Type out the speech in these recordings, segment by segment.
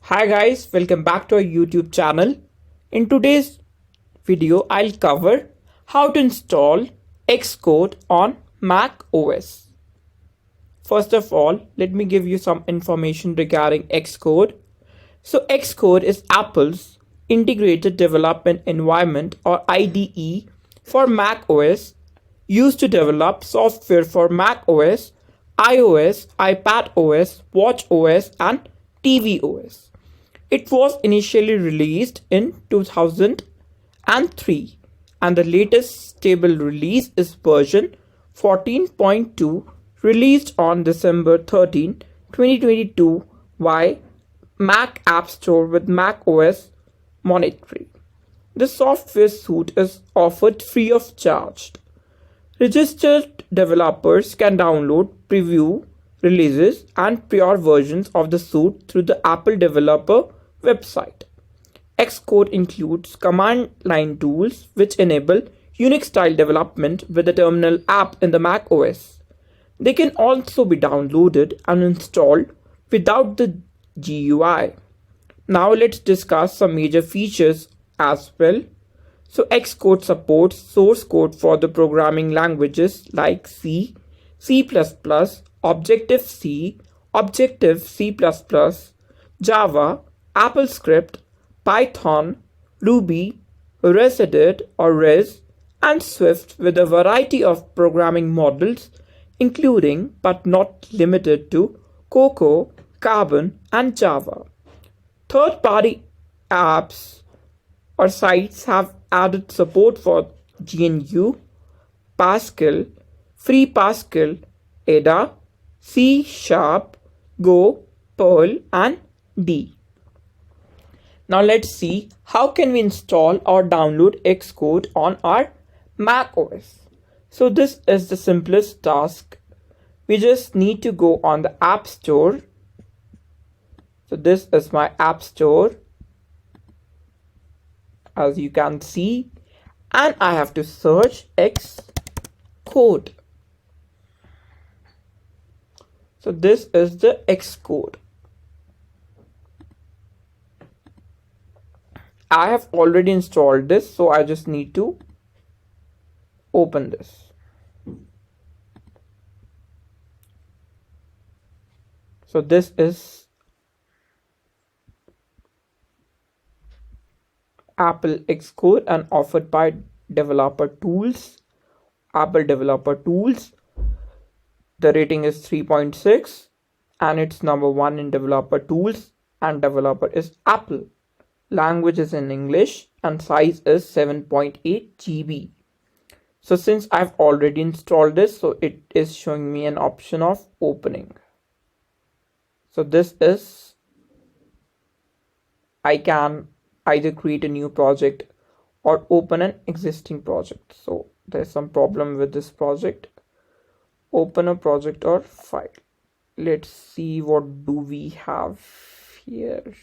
Hi guys, welcome back to our YouTube channel. In today's video, I'll cover how to install Xcode on Mac OS. First of all, let me give you some information regarding Xcode. So Xcode is Apple's integrated development environment or IDE for Mac OS, used to develop software for Mac OS, iOS, iPad OS, watchOS and tvOS. It was initially released in 2003 and the latest stable release is version 14.2 released on December 13, 2022 by Mac App Store with Mac OS monitoring. The software suite is offered free of charge. Registered developers can download, preview releases, and prior versions of the suite through the Apple developer website. Xcode includes command line tools which enable Unix style development with the terminal app in the Mac OS. They can also be downloaded and installed without the GUI. Now let's discuss some major features as well. So Xcode supports source code for the programming languages like C, C++, Objective-C, Objective-C++, Java, AppleScript, Python, Ruby, ResEdit or Res, and Swift with a variety of programming models including but not limited to Cocoa, Carbon, and Java. Third-party apps or sites have added support for GNU, Pascal, Free Pascal, Ada, C#, Go, Perl, and D. Now let's see how can we install or download Xcode on our Mac OS. So this is the simplest task. We just need to go on the App Store. So this is my App Store, as you can see, and I have to search Xcode. So this is the Xcode. I have already installed this, so I just need to open this. So this is Apple Xcode and offered by Developer Tools, Apple Developer Tools. The rating is 3.6 and it's number 1 in Developer Tools, and developer is Apple. Language is in English and size is 7.8 GB. So since I've already installed this, so it is showing me an option of opening. So this is, I can either create a new project or open an existing project. So there's some problem with this project. Open a project or file. Let's see what do we have here.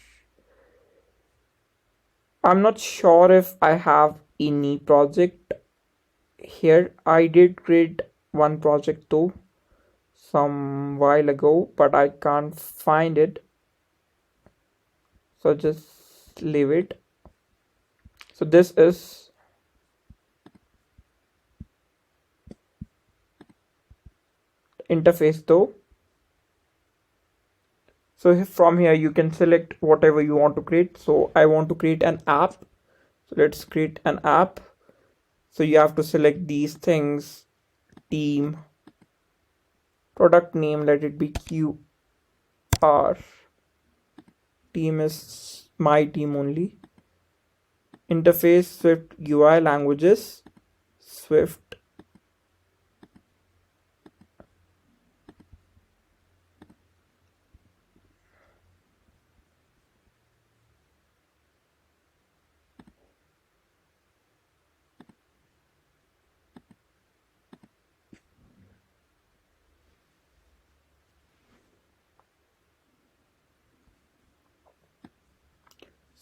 I'm not sure if I have any project here. I did create one project though some while ago, but I can't find it. So just leave it. So this is interface though. So from here you can select whatever you want to create. So I want to create an app. So let's create an app. So you have to select these things: team, product name, let it be QR. Team is my team only. Interface, Swift, UI, languages, Swift.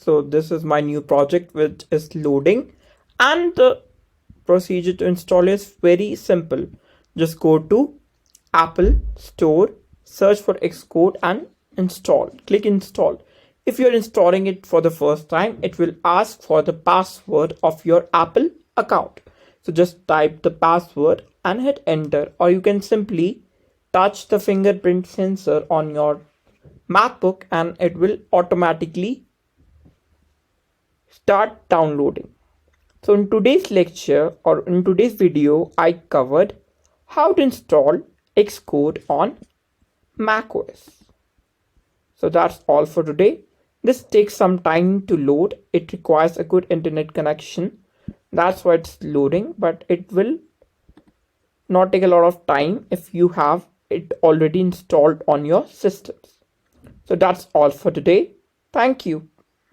So this is my new project which is loading, and the procedure to install is very simple. Just go to Apple Store, search for Xcode and install. Click install. If you're installing it for the first time, it will ask for the password of your Apple account. So just type the password and hit enter, or you can simply touch the fingerprint sensor on your MacBook and it will automatically start downloading. So in today's lecture or in today's video, I covered how to install Xcode on macOS. So that's all for today. This takes some time to load. It requires a good internet connection. That's why it's loading, but it will not take a lot of time if you have it already installed on your systems. So that's all for today. Thank you.